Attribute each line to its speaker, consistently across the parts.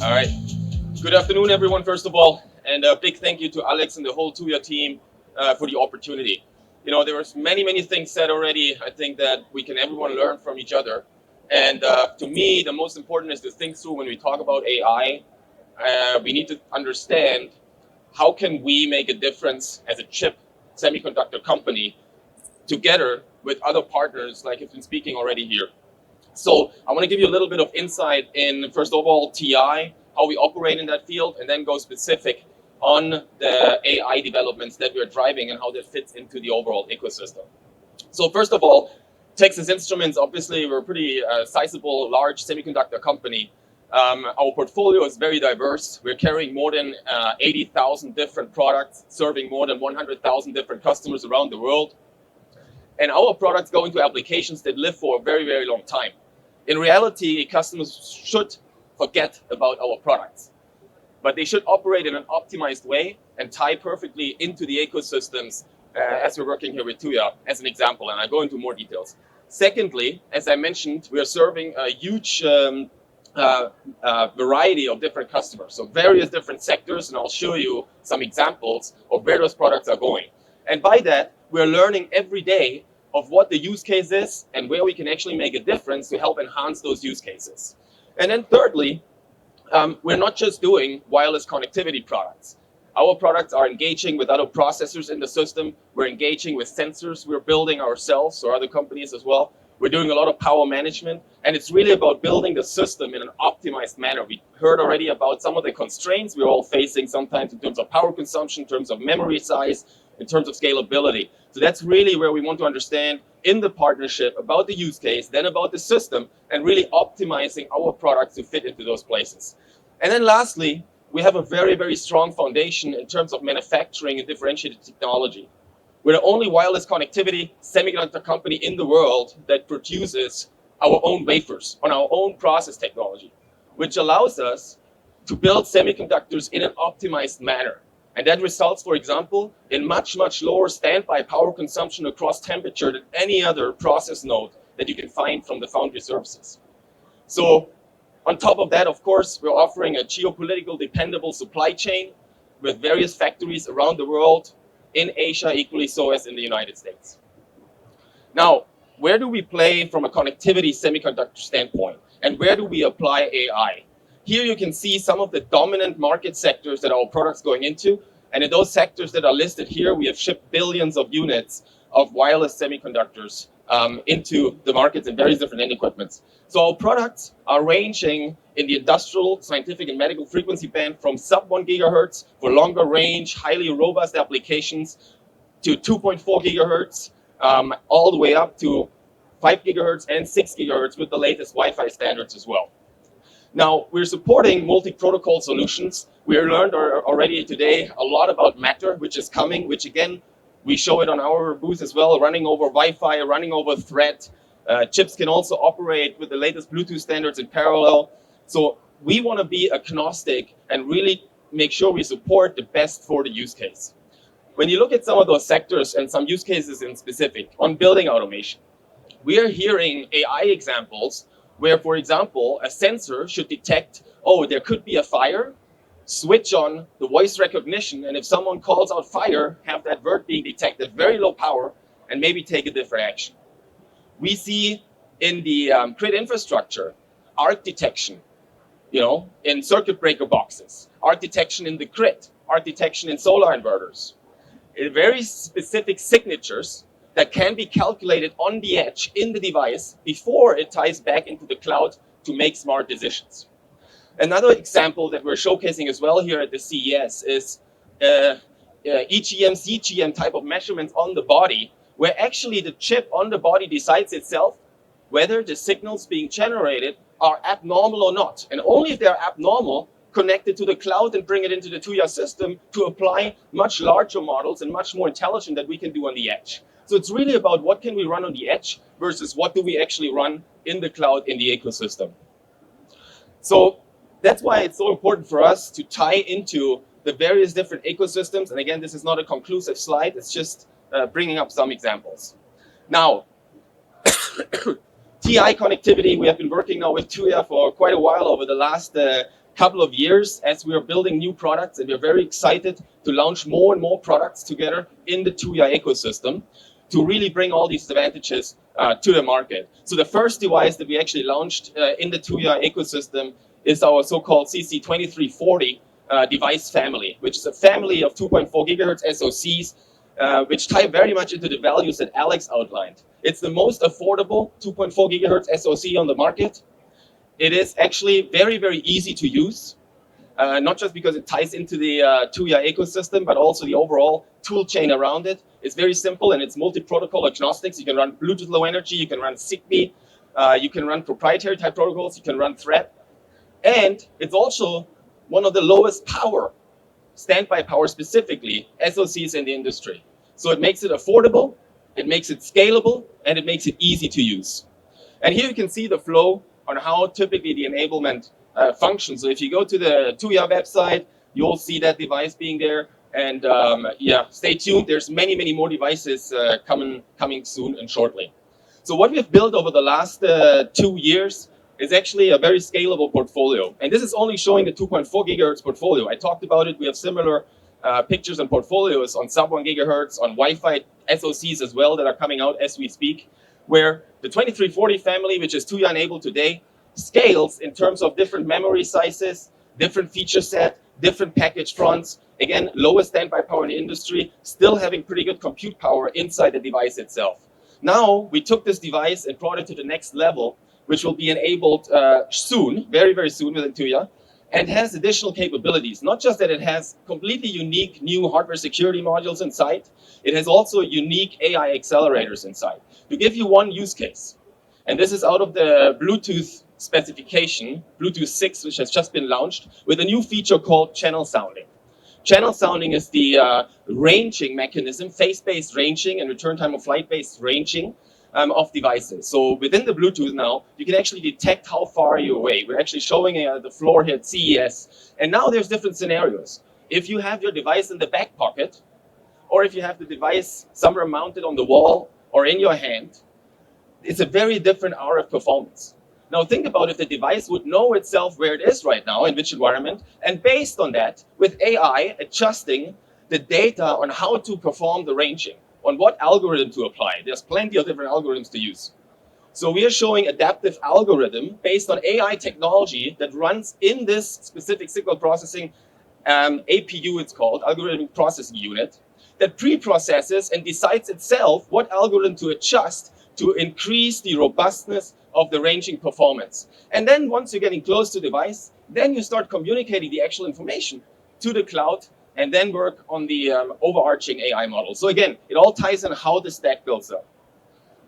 Speaker 1: All right. Good afternoon, everyone, first of all. And a big thank you to Alex and the whole Tuya team for the opportunity. There was many things said already. I think that we can everyone learn from each other. And to me, the most important is to think through when we talk about AI. We need to understand how can we make a difference as a chip semiconductor company together with other partners like I've been speaking already here. So I want to give you a little bit of insight in, first of all, TI, how we operate in that field, and then go specific on the AI developments that we're driving and how that fits into the overall ecosystem. So first of all, Texas Instruments, obviously, we're a pretty sizable, large semiconductor company. Our portfolio is very diverse. We're carrying more than 80,000 different products, serving more than 100,000 different customers around the world. And our products go into applications that live for a very long time. In reality, customers should forget about our products, but they should operate in an optimized way and tie perfectly into the ecosystems as we're working here with Tuya, as an example, and I'll go into more details. Secondly, as I mentioned, we are serving a huge variety of different customers, so various different sectors, and I'll show you some examples of where those products are going. And by that, we're learning every day of what the use case is and where we can actually make a difference to help enhance those use cases. And then thirdly, we're not just doing wireless connectivity products. Our products are engaging with other processors in the system. We're engaging with sensors we're building ourselves or other companies as well. We're doing a lot of power management, and it's really about building the system in an optimized manner. We heard already about some of the constraints we're all facing sometimes in terms of power consumption, in terms of memory size, in terms of scalability. So that's really where we want to understand in the partnership about the use case, then about the system, and really optimizing our products to fit into those places. And then lastly, we have a very strong foundation in terms of manufacturing and differentiated technology. We're the only wireless connectivity semiconductor company in the world that produces our own wafers on our own process technology, which allows us to build semiconductors in an optimized manner. And that results, for example, in much lower standby power consumption across temperature than any other process node that you can find from the foundry services. So on top of that, of course, we're offering a geopolitical dependable supply chain with various factories around the world, in Asia equally so as in the United States. Now, where do we play from a connectivity semiconductor standpoint? And where do we apply AI? Here you can see some of the dominant market sectors that our products going into. And in those sectors that are listed here, we have shipped billions of units of wireless semiconductors into the markets in various different end equipments. So our products are ranging in the industrial, scientific, and medical frequency band from sub 1 gigahertz for longer range, highly robust applications to 2.4 gigahertz, all the way up to 5 gigahertz and 6 gigahertz with the latest Wi-Fi standards as well. Now, we're supporting multi-protocol solutions. We learned already today a lot about Matter, which is coming, which again, we show it on our booth as well, running over Wi-Fi, running over Thread. Chips can also operate with the latest Bluetooth standards in parallel. So we want to be agnostic and really make sure we support the best for the use case. When you look at some of those sectors and some use cases in specific on building automation, we are hearing AI examples where, for example, a sensor should detect, oh, there could be a fire, switch on the voice recognition, and if someone calls out fire, have that word being detected, very low power, and maybe take a different action. We see in the grid infrastructure, arc detection, in circuit breaker boxes, arc detection in the grid, arc detection in solar inverters, very specific signatures that can be calculated on the edge in the device before it ties back into the cloud to make smart decisions. Another example that we're showcasing as well here at the CES is EGM, CGM type of measurements on the body, where actually the chip on the body decides itself whether the signals being generated are abnormal or not. And only if they're abnormal, connect it to the cloud and bring it into the Tuya system to apply much larger models and much more intelligent that we can do on the edge. So it's really about what can we run on the edge versus what do we actually run in the cloud in the ecosystem. So that's why it's so important for us to tie into the various different ecosystems. And again, this is not a conclusive slide. It's just bringing up some examples. Now, TI connectivity, we have been working now with Tuya for quite a while over the last couple of years as we are building new products, and we're very excited to launch more and more products together in the Tuya ecosystem to really bring all these advantages to the market. So the first device that we actually launched in the Tuya ecosystem is our so-called CC2340 device family, which is a family of 2.4 gigahertz SoCs, which tie very much into the values that Alex outlined. It's the most affordable 2.4 gigahertz SoC on the market. It is actually very, very easy to use, not just because it ties into the Tuya ecosystem, but also the overall tool chain around it. It's very simple and it's multi-protocol agnostics. You can run Bluetooth Low Energy, you can run Zigbee, you can run proprietary type protocols, you can run Thread. And it's also one of the lowest power, standby power specifically, SoCs in the industry. So it makes it affordable, it makes it scalable, and it makes it easy to use. And here you can see the flow on how typically the enablement functions. So if you go to the Tuya website, you'll see that device being there. And yeah, stay tuned. There's many, many more devices coming soon and shortly. So what we've built over the last 2 years is actually a very scalable portfolio. And this is only showing the 2.4 gigahertz portfolio. I talked about it. We have similar pictures and portfolios on sub 1 gigahertz, on Wi-Fi SoCs as well that are coming out as we speak, where the 2340 family, which is Tuya enabled today, scales in terms of different memory sizes, different feature set, different package fronts. Again, lowest standby power in the industry, still having pretty good compute power inside the device itself. Now, we took this device and brought it to the next level, which will be enabled soon, very, very soon within Tuya, and has additional capabilities. Not just that it has completely unique new hardware security modules inside, it has also unique AI accelerators inside. To give you one use case, and this is out of the Bluetooth specification, Bluetooth 6, which has just been launched, with a new feature called channel sounding. Channel sounding is the ranging mechanism, phase-based ranging and return time of flight-based ranging of devices. So within the Bluetooth now, you can actually detect how far you're away. We're actually showing the floor here at CES. And now there's different scenarios. If you have your device in the back pocket, or if you have the device somewhere mounted on the wall or in your hand, it's a very different RF performance. Now think about if the device would know itself where it is right now, in which environment, and based on that, with AI adjusting the data on how to perform the ranging, on what algorithm to apply. There's plenty of different algorithms to use. So we are showing adaptive algorithm based on AI technology that runs in this specific signal processing APU, it's called, algorithmic processing unit, that pre-processes and decides itself what algorithm to adjust to increase the robustness of the ranging performance. And then once you're getting close to the device, then you start communicating the actual information to the cloud and then work on the overarching AI model. So again, it all ties in how the stack builds up.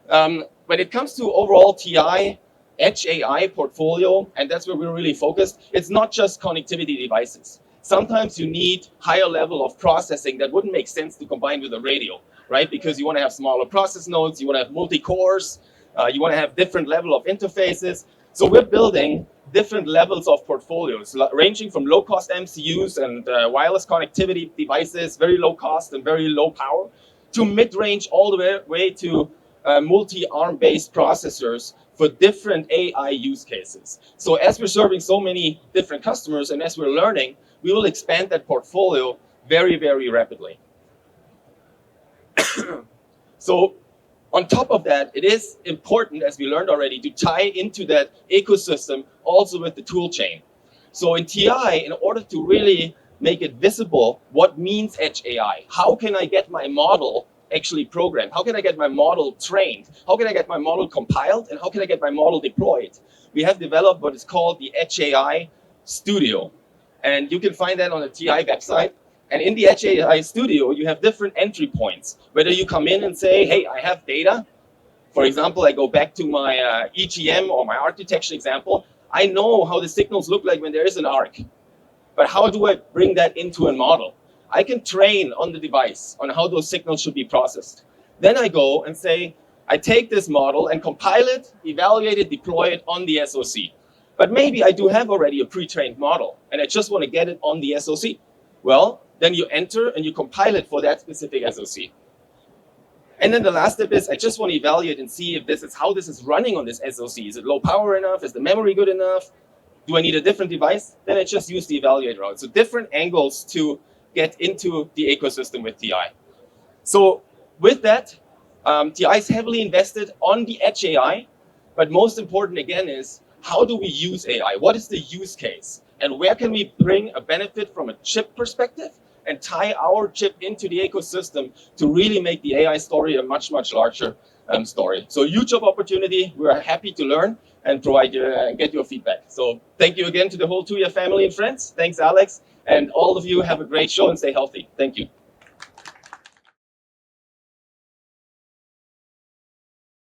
Speaker 1: When it comes to overall TI, Edge AI portfolio, and that's where we're really focused, it's not just connectivity devices. Sometimes you need higher level of processing that wouldn't make sense to combine with a radio, right? Because you want to have smaller process nodes, you want to have multi-cores, you want to have different level of interfaces. So we're building different levels of portfolios, ranging from low-cost MCUs and wireless connectivity devices, very low cost and very low power, to mid-range all the way to multi-ARM-based processors for different AI use cases. So as we're serving so many different customers and as we're learning, we will expand that portfolio very, very rapidly. So on top of that, it is important, as we learned already, to tie into that ecosystem also with the tool chain. So in TI, in order to really make it visible, what means Edge AI? How can I get my model actually programmed? How can I get my model trained? How can I get my model compiled? And how can I get my model deployed? We have developed what is called the Edge AI Studio. And you can find that on the TI website. And in the Edge AI Studio, you have different entry points. Whether you come in and say, hey, I have data. For example, I go back to my EGM or my architecture example. I know how the signals look like when there is an arc. But how do I bring that into a model? I can train on the device on how those signals should be processed. Then I go and say, I take this model and compile it, evaluate it, deploy it on the SoC. But maybe I do have already a pre-trained model and I just want to get it on the SoC. Well, then you enter and you compile it for that specific SoC. And then the last step is I just want to evaluate and see if this is how this is running on this SoC. Is it low power enough? Is the memory good enough? Do I need a different device? Then I just use the evaluate route. So different angles to get into the ecosystem with TI. So with that, TI is heavily invested on the edge AI, but most important again is how do we use AI? What is the use case? And where can we bring a benefit from a chip perspective and tie our chip into the ecosystem to really make the AI story a much, much larger story. So huge job opportunity. We're happy to learn and provide you and get your feedback. So thank you again to the whole Tuya family and friends. Thanks, Alex. And all of you have a great show and stay healthy. Thank you.